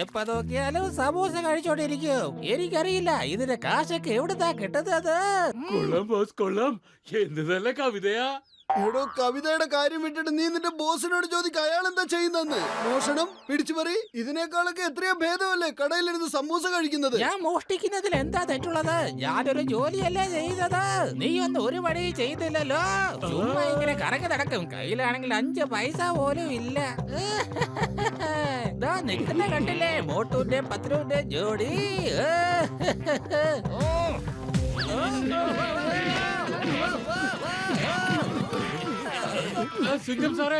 എപ്പ നോക്കിയാലും സമൂസ കഴിച്ചോണ്ടിരിക്കും. എനിക്കറിയില്ല ഇതിന്റെ കാശൊക്കെ എവിടുന്നാ കിട്ടുന്നത്. കൊള്ളാം ബോസ് കൊള്ളാം. എന്ത് നല്ല കവിതയാ. എടോ, കവിതയുടെ കാര്യം വിട്ടിട്ട് നീ നിന്റെ ബോസിനോട് ചോദിക്ക, അയാൾ എന്താ ചെയ്യുന്നെന്ന്. മോഷണം, പിടിച്ചുപറി, ഇതിനേക്കാളൊക്കെ എത്രയോ ഭേദമല്ലേ കടയിലിരുന്ന് സമൂസ കഴിക്കുന്നത്. ഞാൻ മോഷ്ടിക്കുന്നതിൽ എന്താ തെറ്റുള്ളത്? ഞാനൊരു ജോലിയല്ലേ ചെയ്തത്. നീ ഒന്നും ഒരു പണി ചെയ്തില്ലല്ലോ. ചുമ്മാ ഇങ്ങനെ കറങ്ങി നടക്കും. കയ്യിലാണെങ്കിൽ 5 പൈസ പോലും ഇല്ല. ദാ നിൽക്കുന്ന കണ്ടില്ലേ, മോട്ടൂന്റെ പത്രുവിന്റെ ജോഡി. സിംഗം സാറേ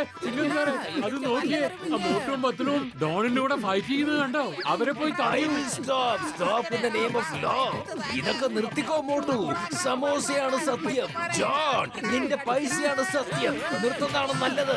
അത് നോക്കിയേ, ആ മോട്ടും പത്തലും ഡോണിന്റെ കൂടെ ഫൈറ്റ് ചെയ്യുന്നത് കണ്ടോ? അവരെ പോയി തടയും. ഇതൊക്കെ നിർത്തിക്കോ മോട്ടു. സമോസയാണ് സത്യം, ജോൺ നിന്റെ പൈസയാണ് സത്യം. നിർത്തുന്നതാണ് നല്ലത്.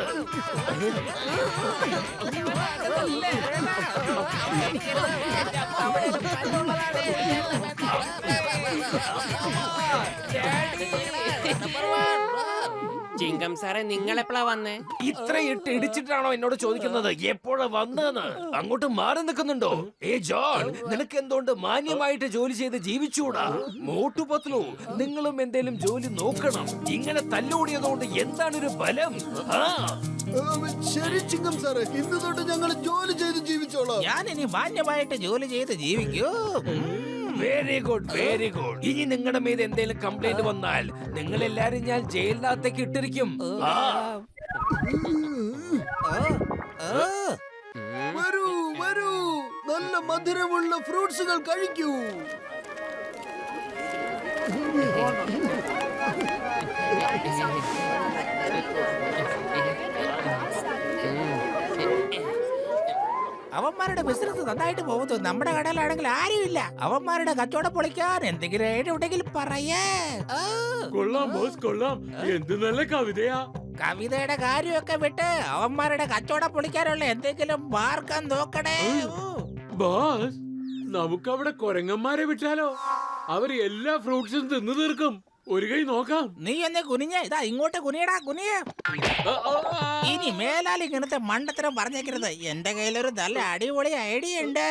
ചിങ്കം സാറേ, നിങ്ങൾ എപ്പോഴാ വന്നേ? ഇത്ര ഇടിച്ചിട്ടാണോ എന്നോട് ചോദിക്കുന്നത് എപ്പോഴാ വന്നെന്ന്? അങ്ങോട്ട് മാറി നിൽക്കുന്നുണ്ടോ? ജോൺ, നിനക്ക് എന്തുകൊണ്ട് മാന്യമായിട്ട് ജോലി ചെയ്ത് ജീവിച്ചൂടാ? മോട്ടു പത്ലു, നിങ്ങളും എന്തേലും ജോലി നോക്കണം. ഇങ്ങനെ തല്ലുകൂടിയതുകൊണ്ട് എന്താണ് ഒരു ബലം? ശരി ചിങ്കം സാറേ, ഇന്ന് തൊട്ട് ഞങ്ങൾ ജോലി ചെയ്ത് ജീവിച്ചോളാം. ഞാൻ ഇനി മാന്യമായിട്ട് ജോലി ചെയ്ത് ജീവിക്കൂ. Very good, very good. ഇനി നിങ്ങളുടെ മീത് എന്തെങ്കിലും കംപ്ലൈന്റ് വന്നാൽ നിങ്ങൾ എല്ലാരും ഞാൻ ജയിലിനകത്തേക്ക് ഇട്ടിരിക്കും. വരൂ വരൂ, നല്ല മധുരമുള്ള ഫ്രൂട്ട്സുകൾ കഴിക്കൂ. അവന്മാരുടെ ബിസിനസ് നന്നായിട്ട് പോകുന്നു. നമ്മുടെ കടയിലാണെങ്കിൽ ആരുമില്ല. അവന്മാരുടെ കച്ചവടം പൊളിക്കാൻ എന്തെങ്കിലും ഉണ്ടെങ്കിൽ പറയേ. കൊള്ളാം ബോസ് കൊള്ളാം. എന്ത് നല്ല കവിതയാ. കവിതയുടെ കാര്യമൊക്കെ വിട്ട് അവന്മാരുടെ കച്ചവടം പൊളിക്കാനുള്ള എന്തെങ്കിലും മാർഗം നോക്കണേ. ബോസ്, നമുക്കവിടെ കൊരങ്ങന്മാരെ വിട്ടാലോ? അവര് എല്ലാ ഫ്രൂട്ട്സും തിന്നു തീർക്കും. ഒരു കൈ നോക്കാം. നീ എന്നെ കുനിഞ്ഞ ഇതാ ഇങ്ങോട്ട് കുനിയടാ, കുനിയ. ഇനി മേലാൽ ഇങ്ങനത്തെ മണ്ടത്തരം പറഞ്ഞേക്കരുത്. എന്റെ കയ്യിലൊരു നല്ല അടിപൊളി ഐഡിയ ഉണ്ട്.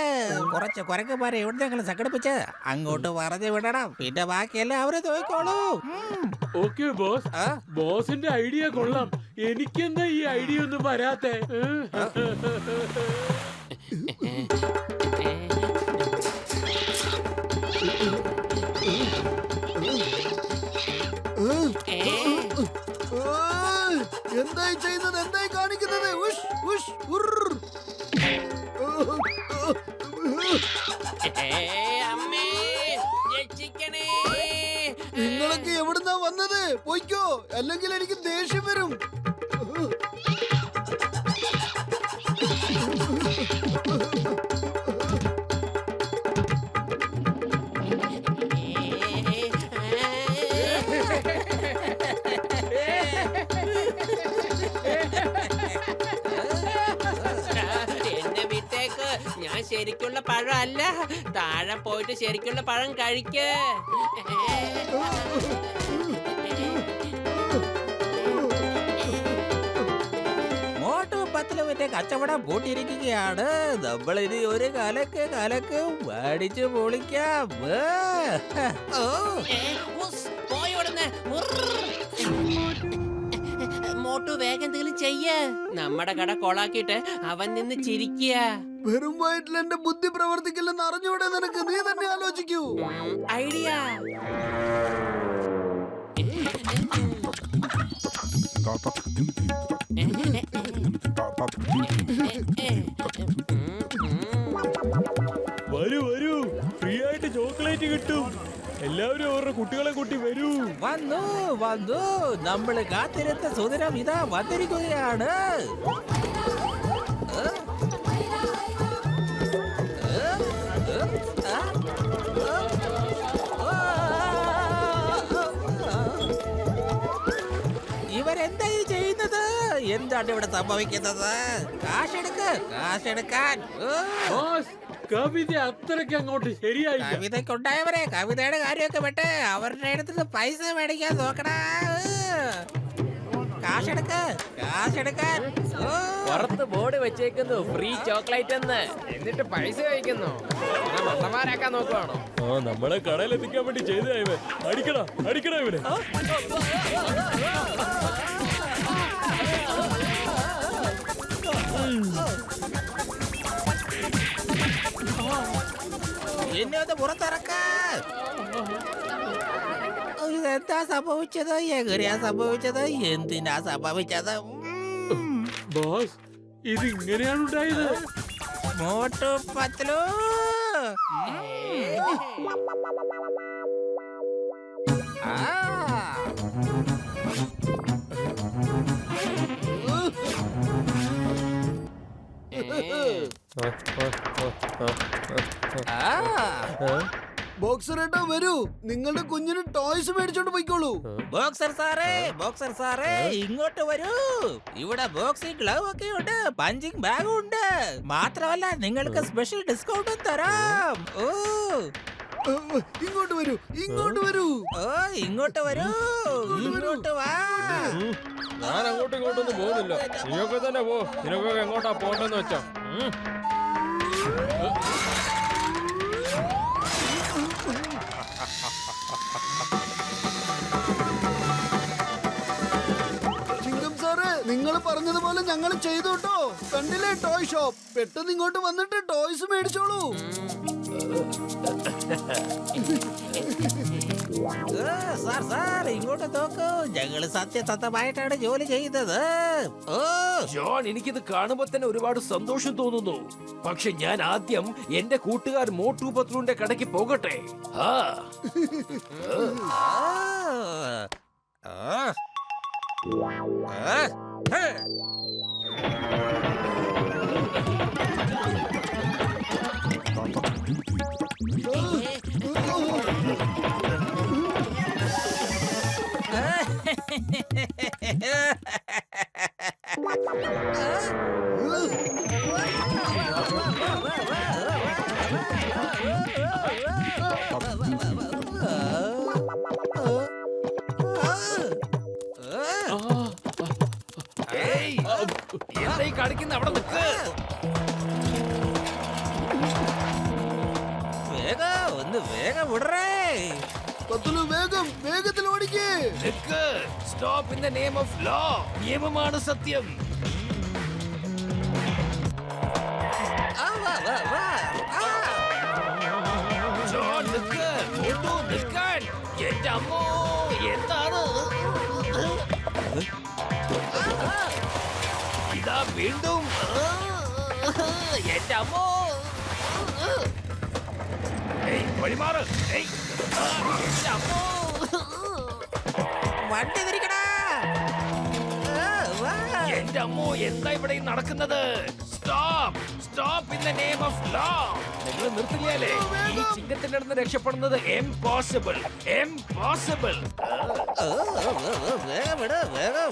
കുറച്ച് കുരങ്ങന്മാരെ എവിടെയെങ്കിലും സംഘടിപ്പിച്ച് അങ്ങോട്ട് പറഞ്ഞു വിടണം. പിന്നെ ബാക്കിയെല്ലാം അവര് നോക്കിക്കോളൂ. ഓക്കെ ബോസ്, ബോസിന്റെ ഐഡിയ കൊള്ളാം. എനിക്കെന്താ ഈ ഐഡിയ ഒന്നും വരാത്തെ? എന്തായി ചെയ്യുന്നത്, എന്തായി കാണിക്കുന്നത്? നിങ്ങളൊക്കെ എവിടുന്നാ വന്നത്? പോയിക്കോ, അല്ലെങ്കിൽ എനിക്ക് ദേഷ്യം വരും. ഞാൻ ശരിക്കുള്ള പഴം അല്ല, താഴെ പോയിട്ട് ശരിക്കുള്ള പഴം കഴിക്ക്. മോട്ടു പത്തിലുവിന്റെ കച്ചവടം പൂട്ടിയിരിക്കുകയാണ്. നമ്മൾ ഇനി ഒരു കലക്ക് അടിച്ചു പൊളിക്കാം. പോയോടുന്ന് മോട്ടു വേഗം എന്തെങ്കിലും ചെയ്യ്. നമ്മുടെ കട കൊളാക്കിയിട്ട് അവൻ നിന്ന് ചിരിക്കുക. വെറും വയറ്റിൽ എന്റെ ബുദ്ധി പ്രവർത്തിക്കില്ലെന്ന് അറിഞ്ഞൂടെ നിനക്ക്? നീ തന്നെ ആലോചിക്കൂ. ഐഡിയ. വരൂ വരൂ, ഫ്രീ ആയിട്ട് ചോക്ലേറ്റ് കിട്ടും. എല്ലാവരും അവരുടെ കുട്ടികളെ കൂട്ടി വരൂ. വന്നു നമ്മൾ കാത്തിരുത്ത സുദിനം ഇതാ വന്നിരിക്കുകയാണ്. ഇവരെന്തായി ചെയ്യുന്നത്? എന്താണ് ഇവിടെ സംഭവിക്കുന്നത്? കാശെടുക്കാൻ. കവിത അത്രയ്ക്ക് അങ്ങോട്ട് ശരിയായി. കവിതയ്ക്കുണ്ടായവരെ കവിതയുടെ കാര്യമൊക്കെ വിട്ട് അവരുടെ അടുത്ത് പൈസ മേടിക്കാൻ നോക്കണ. കാശെടുക്കാൻ ഓ. പുറത്ത് ബോർഡ് വെച്ചേക്കുന്നു ഫ്രീ ചോക്ലേറ്റ് എന്ന്, എന്നിട്ട് പൈസ കഴിക്കുന്നു. മണ്ടന്മാരാക്കാൻ നോക്കുവാണോ? ആ നമ്മളെ കടയിലെത്തിക്കാൻ വേണ്ടി ചെയ്തതാ ഇവൻ. അടിക്കടാ ഇവനെ. എന്നെ ഒന്ന് പുറത്തിറക്കാൻ. ഇതെന്താ സംഭവിച്ചത്? എങ്ങനെയാ സംഭവിച്ചത്? എന്തിനാ സംഭവിച്ചത്? ബോസ് ഇത് ഇങ്ങനെയാണ് ഉണ്ടായത്. മോട്ടു പത്ലു. ബോക്സർ ഏട്ടാ വരൂ, നിങ്ങളുടെ കുഞ്ഞിന് ടോയ്സ് മേടിച്ചോണ്ട് പോയിക്കോളൂ. ബോക്സർ സാറേ ഇങ്ങോട്ട് വരൂ. ഇവിടെ ബോക്സിംഗ് ഗ്ലൗ ഒക്കെ ഉണ്ട്, പഞ്ചിങ് ബാഗും ഉണ്ട്. മാത്രമല്ല നിങ്ങൾക്ക് സ്പെഷ്യൽ ഡിസ്കൗണ്ടും തരാം. ഓ ഇങ്ങോട്ട് വരൂ. ഓ ഇങ്ങോട്ട് വരൂ. ഇങ്ങോട്ട് വാ. ഞാൻ അങ്ങോട്ടും ഇങ്ങോട്ടൊന്നും പോകുന്നില്ല. നീയൊക്കെ തന്നെ പോ. നിനക്കൊക്കെ എങ്ങോട്ടാ പോണ്ടെന്ന് വെച്ചാ. ചിങ്കം സാറേ, നിങ്ങൾ പറഞ്ഞതുപോലെ ഞങ്ങൾ ചെയ്തു കേട്ടോ. കണ്ടില്ലേ ടോയ് ഷോപ്പ്? പെട്ടെന്ന് ഇങ്ങോട്ട് വന്നിട്ട് ടോയ്സ് മേടിച്ചോളൂ. സാർ ഇങ്ങോട്ട് നോക്കൂ. ഞങ്ങള് സത്യസത്യമായിട്ടാണ് ജോലി ചെയ്തത്. ഓ ജോൺ, എനിക്കിത് കാണുമ്പോ തന്നെ ഒരുപാട് സന്തോഷം തോന്നുന്നു. പക്ഷെ ഞാൻ ആദ്യം എന്റെ കൂട്ടുകാർ മോട്ടു പത്ലുവിന്റെ കടയ്ക്ക് പോകട്ടെ. എന്തായി കളിക്കുന്ന? അവിടെ നിൽക്ക്. വേഗം വിടറേ. പത്ലു വേഗത്തിൽ ഓടിക്കേ. Stop in the name of law. നിയമമാണ് സത്യം. ജോൺ നിൽക്ക്. മോട്ടു നിൽക്കാൻ. എന്റെ അമ്മോ, എന്താണ് ഇതാ വീണ്ടും? എന്റെ അമ്മോ. വഴിമാറ്. എന്റെ അമ്മോ. വണ്ടി തിരിക്കടാ. എന്റെ അമ്മോ, എന്താ ഇവിടെ നടക്കുന്നത്? Stop in the name of law. നിങ്ങൾ നിർത്തില്ലേ? ഈ ചിഹ്നത്തിന്റെ അടുത്ത് രക്ഷപ്പെടുന്നത് ഇംപോസിബിൾ. വേഗം വിട്. വേഗം.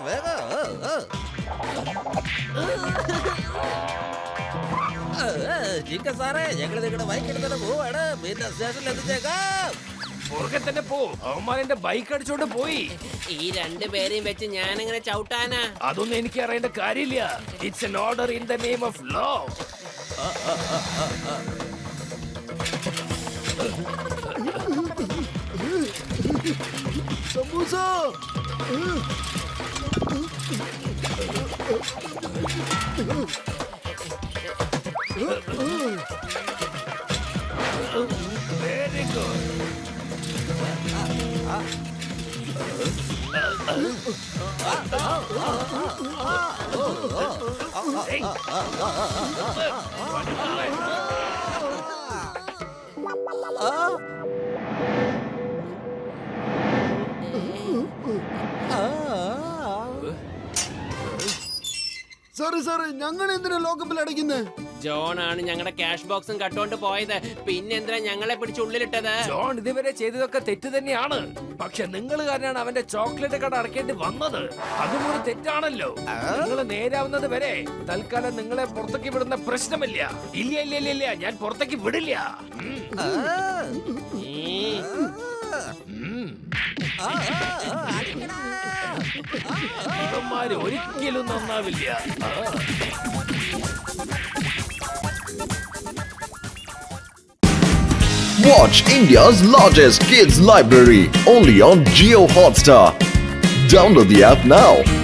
ചിങ്ക സാറേ, ഞങ്ങൾ നിങ്ങളുടെ ബൈക്ക് എടുത്തിട്ട് പോവാണ്. പിന്നെ സ്റ്റേഷനിൽ എത്തിച്ചേക്കാം. പുറകെ തന്നെ പോ. അവന്മാരെന്റെ ബൈക്ക് അടിച്ചോണ്ട് പോയി. ഈ രണ്ടുപേരെയും വെച്ച് ഞാനെങ്ങനെ ചവിട്ടാനാ? അതൊന്നും എനിക്ക് അറിയേണ്ട കാര്യമില്ല. It's an order in the name of law. Samosa. Very good. Sir ഞങ്ങൾ എന്തിനാ ലോക്കപ്പിൽ അടയ്ക്കുന്നത്? ജോണാണ് ഞങ്ങളുടെ ക്യാഷ് ബോക്സും കട്ടോണ്ട് പോയത്. പിന്നെന്തിനാ ഞങ്ങളെ പിടിച്ച് ഉള്ളിലിട്ടത്? ജോൺ ഇതുവരെ ചെയ്തതൊക്കെ തെറ്റ് തന്നെയാണ്. പക്ഷെ നിങ്ങൾ കാരണമാണ് അവന്റെ ചോക്ലേറ്റ് കട അടക്കേണ്ടി വന്നത്. അതും ഒരു തെറ്റാണല്ലോ. നിങ്ങൾ നേരാവുന്നത് വരെ തൽക്കാലം നിങ്ങളെ പുറത്തേക്ക് വിടുന്ന പ്രശ്നമില്ല. ഇല്ല, ഞാൻ പുറത്തേക്ക് വിടില്ല. കള്ളന്മാര് ഒരിക്കലും നന്നാവില്ല. Watch India's largest kids library only on Jio Hotstar. Download the app now.